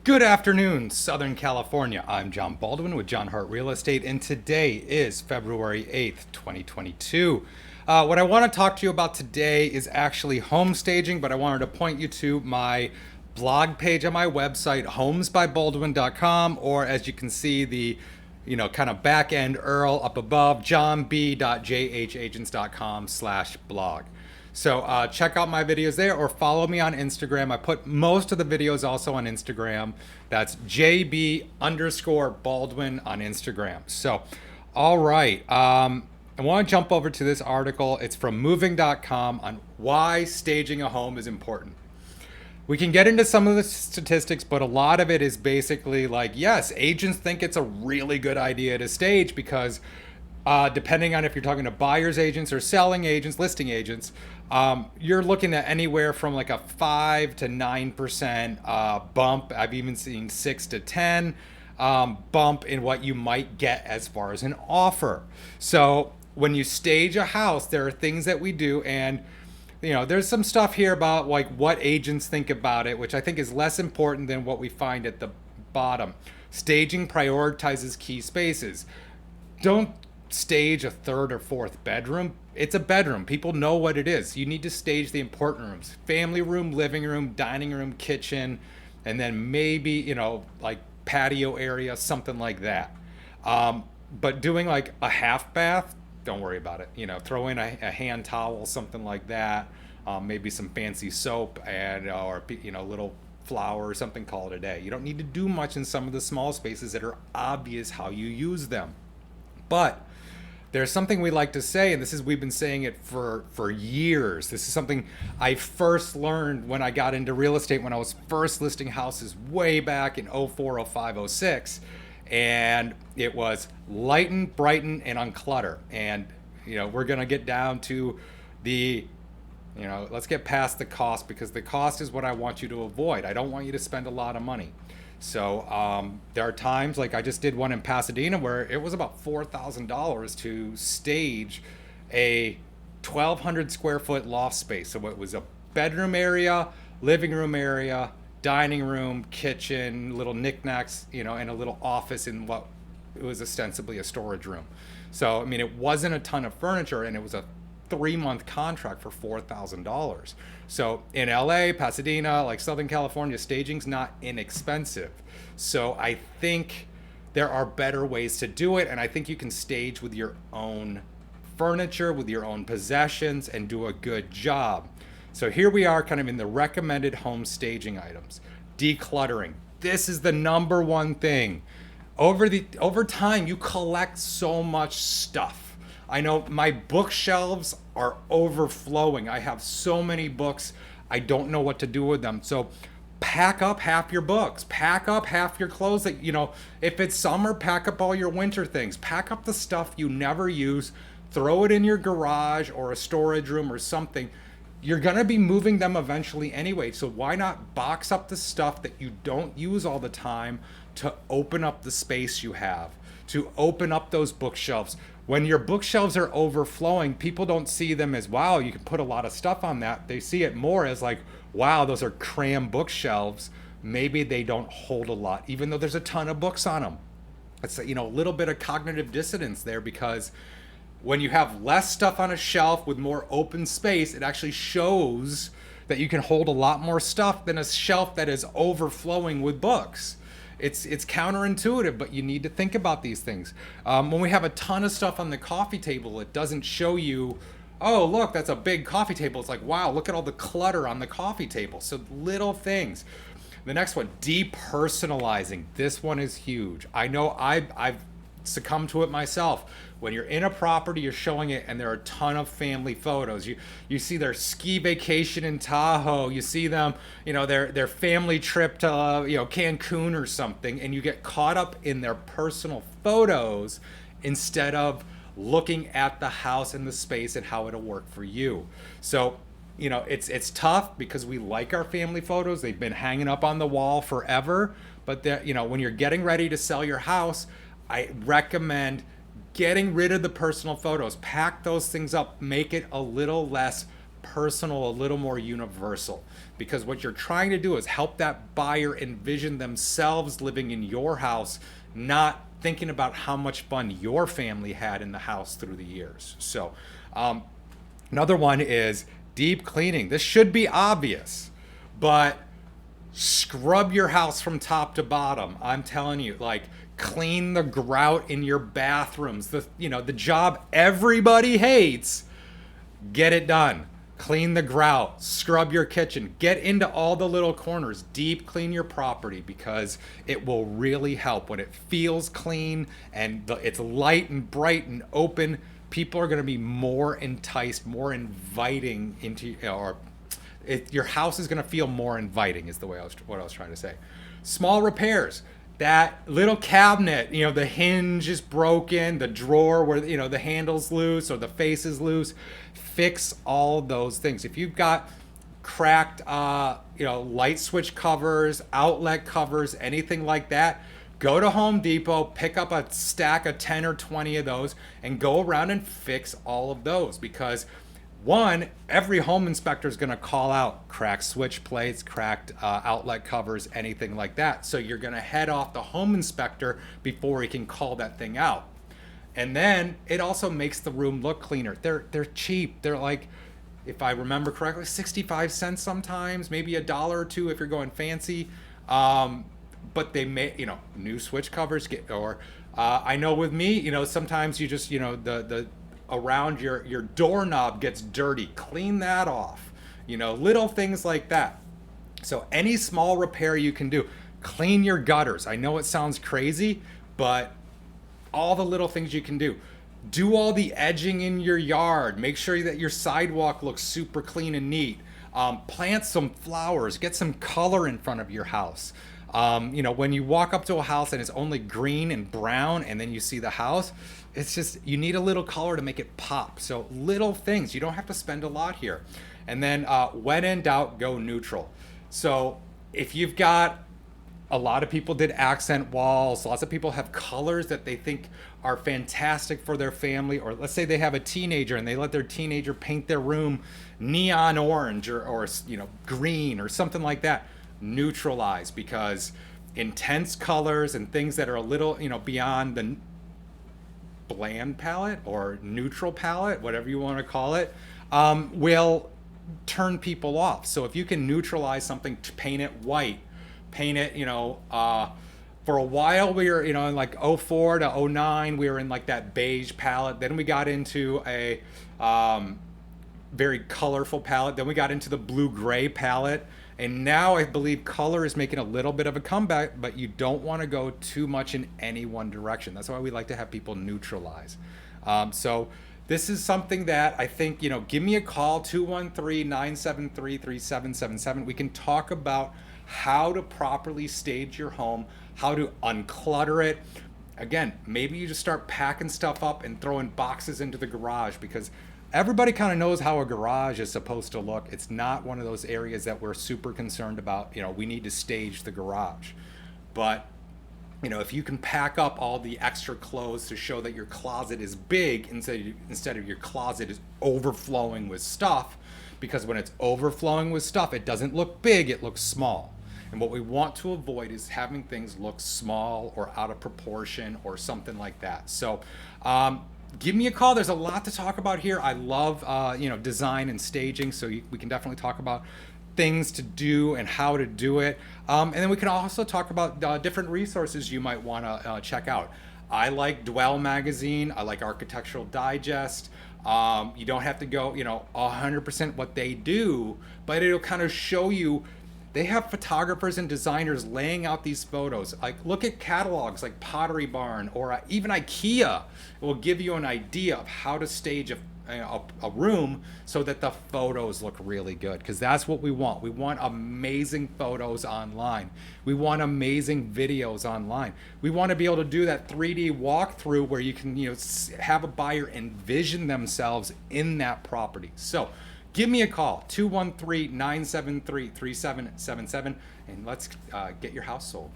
Good afternoon, Southern California. I'm John Baldwin with John Hart Real Estate, and today is February 8th, 2022. What I want to talk to you about today is actually home staging, but I wanted to point you to my blog page on my website, homesbybaldwin.com, or as you can see, the kind of back end URL up above, johnb.jhagents.com/blog. So check out my videos there or follow me on Instagram. I put most of the videos also on Instagram. That's JB_Baldwin on Instagram. So, all right. I want to jump over to this article. It's from moving.com on why staging a home is important. We can get into some of the statistics, but a lot of it is basically like, yes, agents think it's a really good idea to stage because depending on if you're talking to buyer's agents or selling agents, listing agents, you're looking at anywhere from like a 5 to 9% bump. I've even seen 6 to 10 bump in what you might get as far as an offer. So when you stage a house, there are things that we do, and there's some stuff here about like what agents think about it, which I think is less important than what we find at the bottom. Staging prioritizes key spaces. Don't stage a third or fourth bedroom. It's a bedroom. People know what it is. You need to stage the important rooms: family room, living room, dining room, kitchen, and then maybe, like patio area, something like that. But doing like a half bath, don't worry about it. Throw in a hand towel, something like that. Maybe some fancy soap and or little flour or something, call it a day. You don't need to do much in some of the small spaces that are obvious how you use them. But there's something we like to say, and we've been saying it for years. This is something I first learned when I got into real estate, when I was first listing houses way back in 04, 05, 06. And it was lighten, brighten, and unclutter. And, we're going to get down to let's get past the cost, because the cost is what I want you to avoid. I don't want you to spend a lot of money. So there are times, like I just did one in Pasadena, where it was about $4,000 to stage a 1,200 square foot loft space. So it was a bedroom area, living room area, dining room, kitchen, little knickknacks, and a little office in what it was ostensibly a storage room. So, it wasn't a ton of furniture, and it was a 3-month contract for $4,000. So in LA, Pasadena, like Southern California, staging's not inexpensive. So I think there are better ways to do it, and I think you can stage with your own furniture, with your own possessions, and do a good job. So here we are kind of in the recommended home staging items. Decluttering. This is the number one thing. Over time, you collect so much stuff. I know my bookshelves are overflowing. I have so many books, I don't know what to do with them. So pack up half your books, pack up half your clothes that, if it's summer, pack up all your winter things, pack up the stuff you never use, throw it in your garage or a storage room or something. You're going to be moving them eventually anyway. So why not box up the stuff that you don't use all the time to open up the space you have, to open up those bookshelves. When your bookshelves are overflowing, people don't see them as, wow, you can put a lot of stuff on that. They see it more as like, wow, those are crammed bookshelves. Maybe they don't hold a lot, even though there's a ton of books on them. It's a little bit of cognitive dissonance there, because when you have less stuff on a shelf with more open space, it actually shows that you can hold a lot more stuff than a shelf that is overflowing with books. It's counterintuitive, but you need to think about these things. When we have a ton of stuff on the coffee table, it doesn't show you, oh, look, that's a big coffee table. It's like, wow, look at all the clutter on the coffee table. So little things. The next one, depersonalizing. This one is huge. I know I've succumbed to it myself. When you're in a property, you're showing it, and there are a ton of family photos. You see their ski vacation in Tahoe. You see them, their family trip to Cancun or something, and you get caught up in their personal photos instead of looking at the house and the space and how it'll work for you. So it's tough because we like our family photos. They've been hanging up on the wall forever. But when you're getting ready to sell your house, I recommend getting rid of the personal photos. Pack those things up. Make it a little less personal, a little more universal, because what you're trying to do is help that buyer envision themselves living in your house, not thinking about how much fun your family had in the house through the years. So another one is deep cleaning. This should be obvious, but scrub your house from top to bottom. I'm telling you, like, clean the grout in your bathrooms. The job everybody hates, get it done. Clean the grout, scrub your kitchen, get into all the little corners, deep clean your property, because it will really help when it feels clean and it's light and bright and open. People are going to be more enticed, more inviting into, your house is going to feel more inviting, is the way what I was trying to say. Small repairs. That little cabinet, the hinge is broken, the drawer where, the handle's loose or the face is loose. Fix all those things. If you've got cracked, light switch covers, outlet covers, anything like that, go to Home Depot, pick up a stack of 10 or 20 of those and go around and fix all of those, because one, every home inspector is going to call out cracked switch plates, cracked outlet covers, anything like that. So you're going to head off the home inspector before he can call that thing out. And then it also makes the room look cleaner. They're cheap. They're like, if I remember correctly, 65 cents sometimes, maybe $1 or $2 if you're going fancy. But they may, new switch covers I know with me, sometimes you just, the around your doorknob gets dirty. Clean that off. Little things like that. So any small repair you can do. Clean your gutters. I know it sounds crazy, but all the little things you can do. Do all the edging in your yard. Make sure that your sidewalk looks super clean and neat. Plant some flowers. Get some color in front of your house. When you walk up to a house and it's only green and brown and then you see the house, it's just, you need a little color to make it pop. So little things, you don't have to spend a lot here. And then when in doubt, go neutral. So if you've got, a lot of people did accent walls. Lots of people have colors that they think are fantastic for their family. Or let's say they have a teenager and they let their teenager paint their room neon orange or green or something like that. Neutralize, because intense colors and things that are a little, beyond the bland palette or neutral palette, whatever you want to call it, will turn people off. So if you can neutralize something, to paint it white, paint it, for a while we were, in like 04 to 09, we were in like that beige palette. Then we got into a very colorful palette. Then we got into the blue-gray palette. And now I believe color is making a little bit of a comeback, but you don't want to go too much in any one direction. That's why we like to have people neutralize. So this is something that I think, give me a call, 213-973-3777. We can talk about how to properly stage your home, how to unclutter it. Again, maybe you just start packing stuff up and throwing boxes into the garage, because everybody kind of knows how a garage is supposed to look. It's not one of those areas that we're super concerned about. We need to stage the garage. But, if you can pack up all the extra clothes to show that your closet is big instead of your closet is overflowing with stuff, because when it's overflowing with stuff, it doesn't look big, it looks small. And what we want to avoid is having things look small or out of proportion or something like that. So, give me a call. There's a lot to talk about here. I love, design and staging. So we can definitely talk about things to do and how to do it. And then we can also talk about different resources you might want to check out. I like Dwell Magazine. I like Architectural Digest. You don't have to go, 100% what they do, but it'll kind of show you. They have photographers and designers laying out these photos. Like, look at catalogs like Pottery Barn or even IKEA. It will give you an idea of how to stage a room so that the photos look really good, because that's what we want. We want amazing photos online. We want amazing videos online. We want to be able to do that 3D walkthrough where you can, have a buyer envision themselves in that property. So give me a call, 213-973-3777, and let's get your house sold.